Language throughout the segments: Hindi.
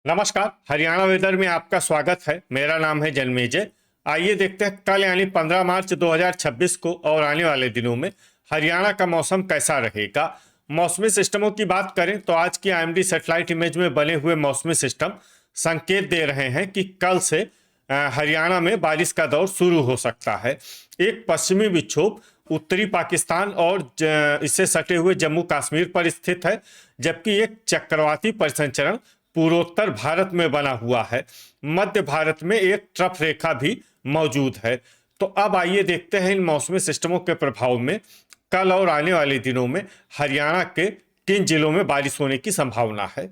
नमस्कार। हरियाणा वेदर में आपका स्वागत है। मेरा नाम है जन्मेजय। आइए देखते हैं कल यानी 15 मार्च 2026 को और आने वाले दिनों में हरियाणा का मौसम कैसा रहेगा। मौसमी सिस्टमों की बात करें तो आज की आईएमडी सैटेलाइट इमेज में बने हुए मौसमी सिस्टम संकेत दे रहे हैं कि कल से हरियाणा में बारिश का दौर शुरू हो सकता है। एक पश्चिमी विक्षोभ उत्तरी पाकिस्तान और इससे सटे हुए जम्मू कश्मीर पर स्थित है, जबकि एक चक्रवाती परिसंचरण पूर्वोत्तर भारत में बना हुआ है। मध्य भारत में एक ट्रफ रेखा भी मौजूद है। तो अब आइए देखते हैं इन मौसमी सिस्टमों के प्रभाव में कल और आने वाले दिनों में हरियाणा के किन जिलों में बारिश होने की संभावना है।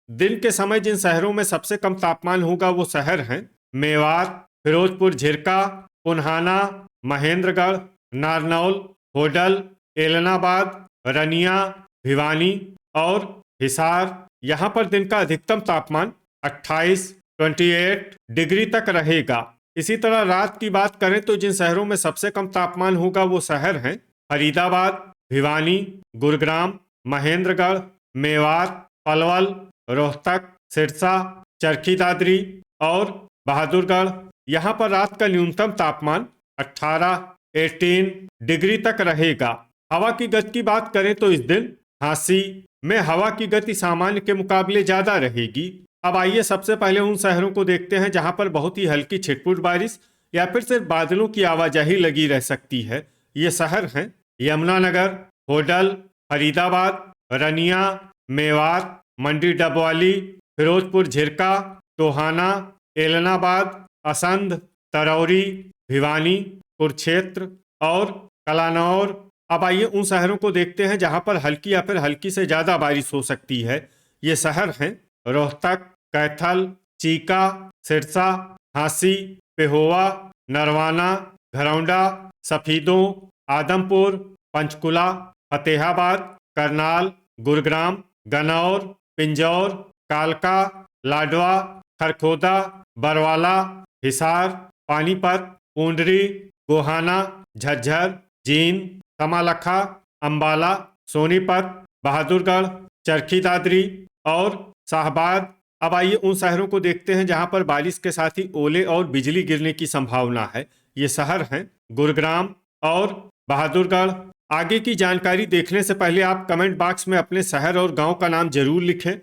दिन के समय जिन शहरों में सबसे कम तापमान होगा वो शहर हैं मेवात, फिरोजपुर झिरका, पुन्हाना, महेंद्रगढ़, नारनौल, होडल, एलनाबाद, रनिया, भिवानी और हिसार। यहाँ पर दिन का अधिकतम तापमान 28 डिग्री तक रहेगा। इसी तरह रात की बात करें तो जिन शहरों में सबसे कम तापमान होगा वो शहर हैं फरीदाबाद, भिवानी, गुरुग्राम, महेंद्रगढ़, मेवात, पलवल, रोहतक, सिरसा, चरखी दादरी और बहादुरगढ़। यहाँ पर रात का न्यूनतम तापमान 18 डिग्री तक रहेगा। हवा की गति की बात करें तो इस दिन झांसी में हवा की गति सामान्य के मुकाबले ज्यादा रहेगी। अब आइए सबसे पहले उन शहरों को देखते हैं जहां पर बहुत ही हल्की छिटपुट बारिश या फिर सिर्फ बादलों की आवाजाही लगी रह सकती है। ये शहर हैं यमुनानगर, होडल, फरीदाबाद, रनिया, मेवात, मंडी डबवाली, फिरोजपुर झिरका, टोहाना, एलनाबाद, असंध, तरौरी, भिवानी, कुरुक्षेत्र और कलानौर। अब आइए उन शहरों को देखते हैं जहां पर हल्की या फिर हल्की से ज्यादा बारिश हो सकती है। ये शहर हैं रोहतक, कैथल, चीका, सिरसा, झांसी, पेहोवा, नरवाना, घरौंडा, सफीदों, आदमपुर, पंचकुला, फतेहाबाद, करनाल, गुरुग्राम, गन्नौर, पिंजौर, कालका, लाडवा, खरखोदा, बरवाला, हिसार, पानीपत, पूंडरी, गोहाना, झज्जर, जींद, कमालखा, अंबाला, सोनीपत, बहादुरगढ़, चरखी दादरी और शाहबाद। अब आइए उन शहरों को देखते हैं जहां पर बारिश के साथ ही ओले और बिजली गिरने की संभावना है। ये शहर हैं गुरुग्राम और बहादुरगढ़। आगे की जानकारी देखने से पहले आप कमेंट बॉक्स में अपने शहर और गांव का नाम जरूर लिखें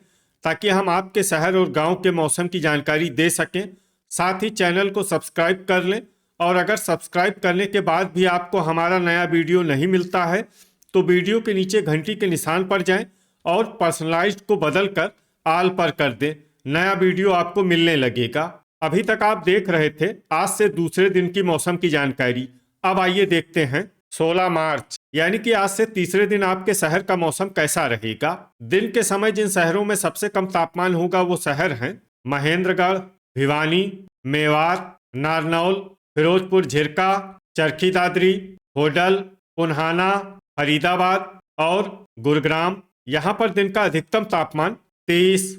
ताकि हम आपके शहर और गांव के मौसम की जानकारी दे सकें। साथ ही चैनल को सब्सक्राइब कर लें और अगर सब्सक्राइब करने के बाद भी आपको हमारा नया वीडियो नहीं मिलता है तो वीडियो के नीचे घंटी के निशान पर जाएं और पर्सनलाइज्ड को बदलकर आल पर कर दें। नया वीडियो आपको मिलने लगेगा। अभी तक आप देख रहे थे आज से दूसरे दिन की मौसम की जानकारी। अब आइए देखते हैं 16 मार्च यानी कि आज से तीसरे दिन आपके शहर का मौसम कैसा रहेगा। दिन के समय जिन शहरों में सबसे कम तापमान होगा वो शहर हैं महेंद्रगढ़, भिवानी, मेवात, नारनौल, फिरोजपुर झिरका, चरखी दादरी, होडल, पुन्हाना, फरीदाबाद और गुरुग्राम। यहाँ पर दिन का अधिकतम तापमान 30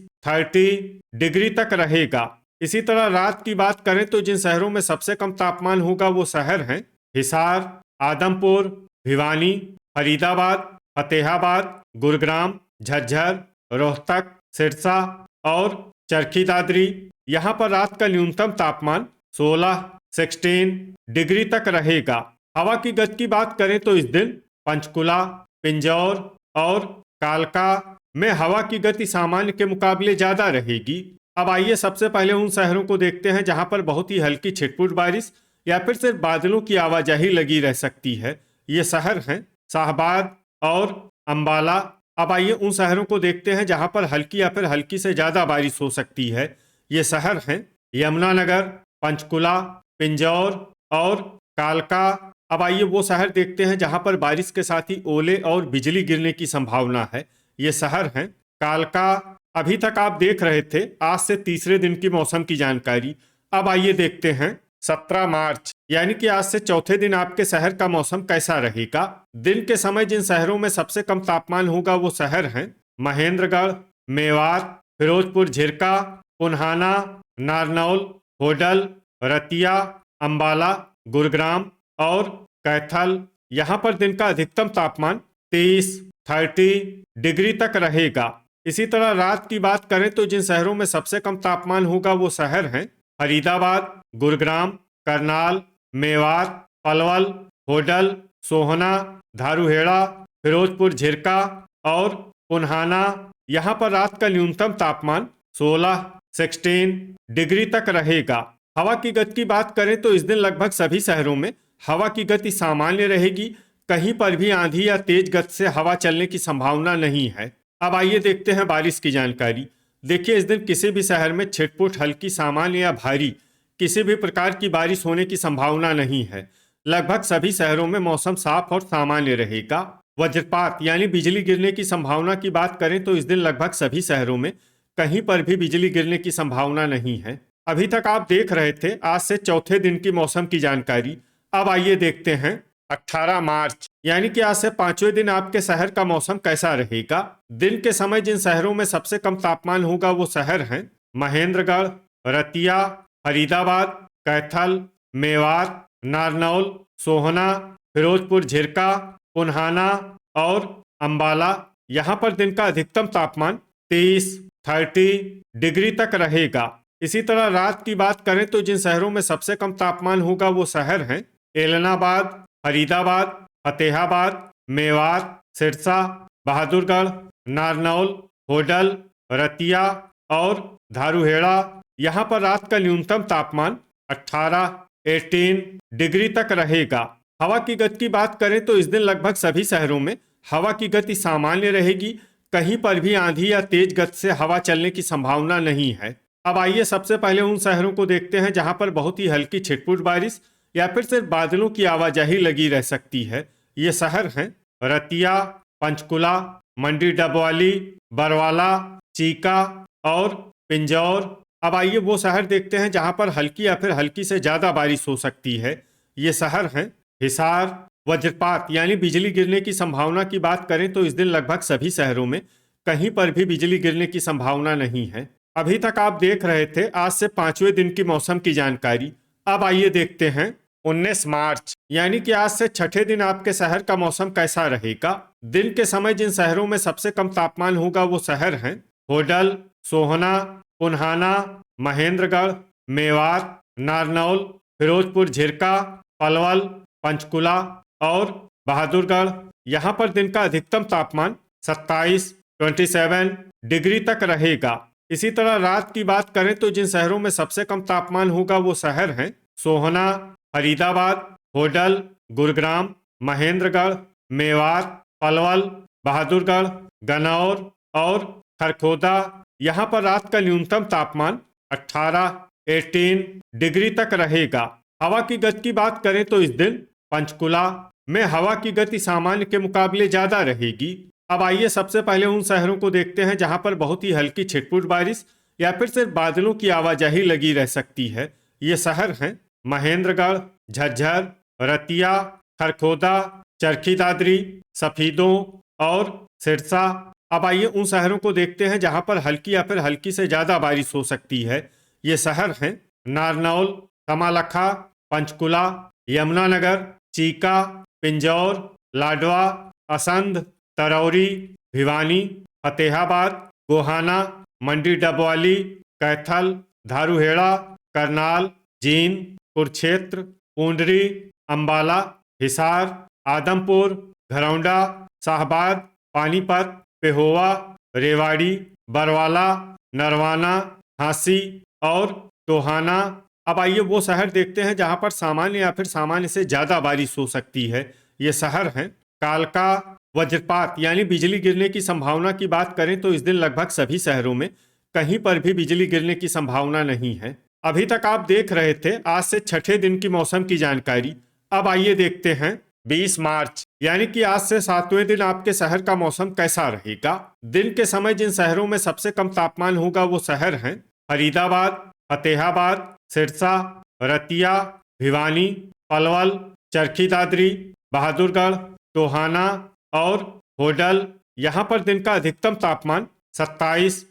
डिग्री तक रहेगा। इसी तरह रात की बात करें तो जिन शहरों में सबसे कम तापमान होगा वो शहर हैं हिसार, आदमपुर, भिवानी, फरीदाबाद, फतेहाबाद, गुरुग्राम, झज्जर, रोहतक, सिरसा और चरखी दादरी। यहाँ पर रात का न्यूनतम तापमान 16 डिग्री तक रहेगा। हवा की गति की बात करें तो इस दिन पंचकुला, पिंजौर और कालका में हवा की गति सामान्य के मुकाबले ज्यादा रहेगी। अब आइए सबसे पहले उन शहरों को देखते हैं जहां पर बहुत ही हल्की छिटपुट बारिश या फिर सिर्फ बादलों की आवाजाही लगी रह सकती है। ये शहर हैं शाहबाद और अंबाला। अब आइए उन शहरों को देखते हैं जहां पर हल्की या फिर हल्की से ज्यादा बारिश हो सकती है। ये शहर हैं यमुनानगर, पंचकुला, पिंजौर और कालका। अब आइए वो शहर देखते हैं जहां पर बारिश के साथ ही ओले और बिजली गिरने की संभावना है। ये शहर हैं कालका। अभी तक आप देख रहे थे आज से तीसरे दिन की मौसम की जानकारी। अब आइए देखते हैं 17 मार्च यानी कि आज से चौथे दिन आपके शहर का मौसम कैसा रहेगा। दिन के समय जिन शहरों में सबसे कम तापमान होगा वो शहर हैं महेंद्रगढ़, मेवात, फिरोजपुर झिरका, पुन्हाना, नारनौल, होडल, रतिया, अंबाला, गुरुग्राम और कैथल। यहाँ पर दिन का अधिकतम तापमान 30 डिग्री तक रहेगा। इसी तरह रात की बात करें तो जिन शहरों में सबसे कम तापमान होगा वो शहर हैं फरीदाबाद, गुरुग्राम, करनाल, मेवात, पलवल, होडल, सोहना, धारूहेड़ा, फिरोजपुर झिरका और पुन्हाना। यहाँ पर रात का न्यूनतम तापमान 16 डिग्री तक रहेगा। हवा की गति की बात करें तो इस दिन लगभग सभी शहरों में हवा की गति सामान्य रहेगी। कहीं पर भी आंधी या तेज गति से हवा चलने की संभावना नहीं है। अब आइए देखते हैं बारिश की जानकारी। देखिए, इस दिन किसी भी शहर में छिटपुट हल्की, सामान्य या भारी किसी भी प्रकार की बारिश होने की संभावना नहीं है। लगभग सभी शहरों में मौसम साफ और सामान्य रहेगा। वज्रपात यानी बिजली गिरने की संभावना की बात करें तो इस दिन लगभग सभी शहरों में कहीं पर भी बिजली गिरने की संभावना नहीं है। अभी तक आप देख रहे थे आज से चौथे दिन की मौसम की जानकारी। अब आइए देखते हैं 18 मार्च यानी कि आज से पांचवें दिन आपके शहर का मौसम कैसा रहेगा। दिन के समय जिन शहरों में सबसे कम तापमान होगा वो शहर हैं महेंद्रगढ़, रतिया, फरीदाबाद, कैथल, मेवात, नारनौल, सोहना, फिरोजपुर झिरका, पुन्हाना और अंबाला। यहाँ पर दिन का अधिकतम तापमान 30 डिग्री तक रहेगा। इसी तरह रात की बात करें तो जिन शहरों में सबसे कम तापमान होगा वो शहर हैं एलनाबाद, फरीदाबाद, फतेहाबाद, मेवात, सिरसा, बहादुरगढ़, नारनौल, होडल, रतिया और धारूहेड़ा। यहाँ पर रात का न्यूनतम तापमान 18 डिग्री तक रहेगा। हवा की गति की बात करें तो इस दिन लगभग सभी शहरों में हवा की गति सामान्य रहेगी। कहीं पर भी आंधी या तेज गति से हवा चलने की संभावना नहीं है। अब आइए सबसे पहले उन शहरों को देखते हैं जहां पर बहुत ही हल्की छिटपुट बारिश या फिर सिर्फ बादलों की आवाजाही लगी रह सकती है। ये शहर हैं रतिया, पंचकुला, मंडी डबवाली, बरवाला, चीका और पिंजौर। अब आइए वो शहर देखते हैं जहां पर हल्की या फिर हल्की से ज्यादा बारिश हो सकती है। ये शहर हैं हिसार। वज्रपात यानी बिजली गिरने की संभावना की बात करें तो इस दिन लगभग सभी शहरों में कहीं पर भी बिजली गिरने की संभावना नहीं है। अभी तक आप देख रहे थे आज से पांचवें दिन की मौसम की जानकारी। अब आइए देखते हैं 19 मार्च यानी कि आज से छठे दिन आपके शहर का मौसम कैसा रहेगा। दिन के समय जिन शहरों में सबसे कम तापमान होगा वो शहर हैं होडल, सोहना, पुन्हाना, महेंद्रगढ़, मेवात, नारनौल, फिरोजपुर झिरका, पलवल, पंचकुला और बहादुरगढ़। यहाँ पर दिन का अधिकतम तापमान 27 डिग्री तक रहेगा। इसी तरह रात की बात करें तो जिन शहरों में सबसे कम तापमान होगा वो शहर हैं सोहना, फरीदाबाद, होडल, गुरुग्राम, महेंद्रगढ़, मेवात, पलवल, बहादुरगढ़, गन्नौर और खरखोदा। यहाँ पर रात का न्यूनतम तापमान 18 डिग्री तक रहेगा। हवा की गति की बात करें तो इस दिन पंचकुला में हवा की गति सामान्य के मुकाबले ज्यादा रहेगी। अब आइए सबसे पहले उन शहरों को देखते हैं जहां पर बहुत ही हल्की छिटपुट बारिश या फिर सिर्फ बादलों की आवाजाही लगी रह सकती है। ये शहर हैं महेंद्रगढ़, झज्जर, रतिया, खरखोदा, चरखी दादरी, सफीदों और सिरसा। अब आइए उन शहरों को देखते हैं जहां पर हल्की या फिर हल्की से ज्यादा बारिश हो सकती है। ये शहर हैं नारनौल, कमालखा, पंचकुला, यमुनानगर, चीका, पिंजौर, लाडवा, असंध, तरौरी, भिवानी, फतेहाबाद, गोहाना, मंडी डबवाली, कैथल, धारूहेड़ा, करनाल, जींद, कुरुक्षेत्र, पूंडरी, अंबाला, हिसार, आदमपुर, घरौंडा, शाहबाद, पानीपत, पेहोवा, रेवाड़ी, बरवाला, नरवाना, झांसी और टोहाना। अब आइए वो शहर देखते हैं जहां पर सामान्य या फिर सामान्य से ज्यादा बारिश हो सकती है। ये शहर हैं कालका। वज्रपात यानी बिजली गिरने की संभावना की बात करें तो इस दिन लगभग सभी शहरों में कहीं पर भी बिजली गिरने की संभावना नहीं है। अभी तक आप देख रहे थे आज से छठे दिन की मौसम की जानकारी। अब आइए देखते हैं 20 मार्च यानी कि आज से सातवें दिन आपके शहर का मौसम कैसा रहेगा। दिन के समय जिन शहरों में सबसे कम तापमान होगा वो शहर हैं फरीदाबाद, फतेहाबाद, सिरसा, रतिया, भिवानी, पलवल, चरखी दादरी, बहादुरगढ़, टोहाना और होडल। यहाँ पर दिन का अधिकतम तापमान 27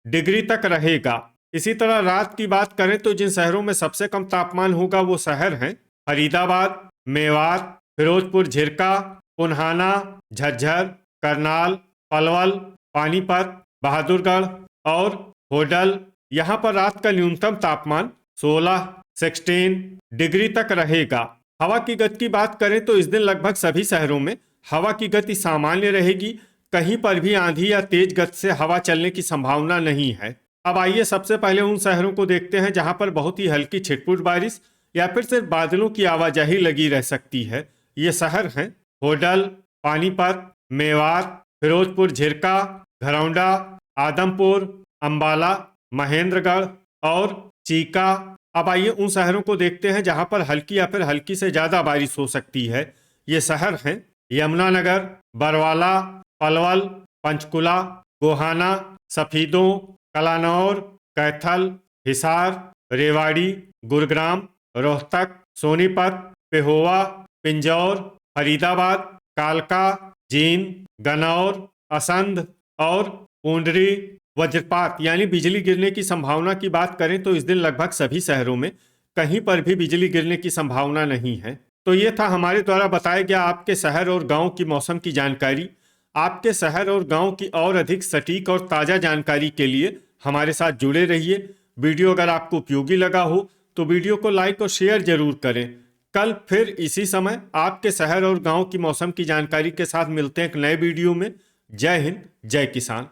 डिग्री तक रहेगा। इसी तरह रात की बात करें तो जिन शहरों में सबसे कम तापमान होगा वो शहर हैं फरीदाबाद, मेवात, फिरोजपुर झिरका, पुन्हाना, झज्जर, करनाल, पलवल, पानीपत, बहादुरगढ़ और होडल। यहाँ पर रात का न्यूनतम तापमान 16 डिग्री तक रहेगा। हवा की गति की बात करें तो इस दिन लगभग सभी शहरों में हवा की गति सामान्य रहेगी। कहीं पर भी आंधी या तेज गति से हवा चलने की संभावना नहीं है। अब आइए सबसे पहले उन शहरों को देखते हैं जहां पर बहुत ही हल्की छिटपुट बारिश या फिर सिर्फ बादलों की आवाजाही लगी रह सकती है। ये शहर हैं होडल, पानीपत, मेवात, फिरोजपुर झिरका, घरौंडा, आदमपुर, अंबाला, महेंद्रगढ़ और चीका। अब आइए उन शहरों को देखते हैं जहां पर हल्की या फिर हल्की से ज्यादा बारिश हो सकती है। ये शहर हैं यमुनानगर, बरवाला, पलवल, पंचकुला, गोहाना, सफीदों, कलानौर, कैथल, हिसार, रेवाड़ी, गुरुग्राम, रोहतक, सोनीपत, पेहोवा, पिंजौर, फरीदाबाद, कालका, जींद, गन्नौर, असंध और पूंडरी। वज्रपात यानी बिजली गिरने की संभावना की बात करें तो इस दिन लगभग सभी शहरों में कहीं पर भी बिजली गिरने की संभावना नहीं है। तो ये था हमारे द्वारा बताया गया आपके शहर और गांव की मौसम की जानकारी। आपके शहर और गांव की और अधिक सटीक और ताज़ा जानकारी के लिए हमारे साथ जुड़े रहिए। वीडियो अगर आपको उपयोगी लगा हो तो वीडियो को लाइक और शेयर जरूर करें। कल फिर इसी समय आपके शहर और गांव की मौसम की जानकारी के साथ मिलते हैं एक नए वीडियो में। जय हिंद, जय किसान।